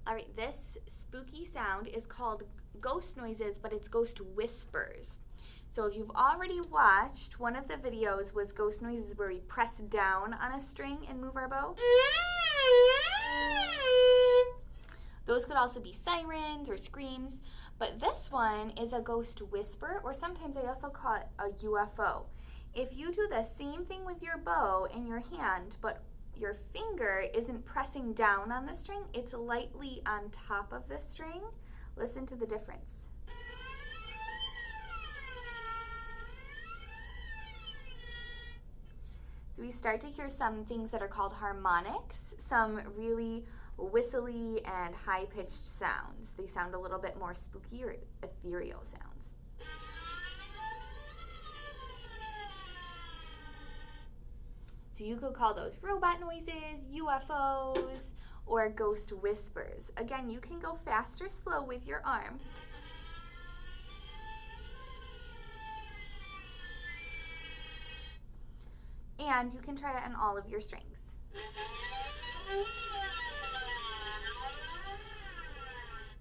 All right, this spooky sound is called ghost noises, but it's ghost whispers. So if you've already watched, one of the videos was ghost noises where we press down on a string and move our bow. Those could also be sirens or screams, but this one is a ghost whisper, or sometimes I also call it a UFO. If you do the same thing with your bow in your hand, but your finger isn't pressing down on the string, it's lightly on top of the string, listen to the difference. So we start to hear some things that are called harmonics, some really whistly and high-pitched sounds. They sound a little bit more spooky or ethereal sounds. So you could call those robot noises, UFOs, or ghost whispers. Again, you can go fast or slow with your arm. And you can try it on all of your strings.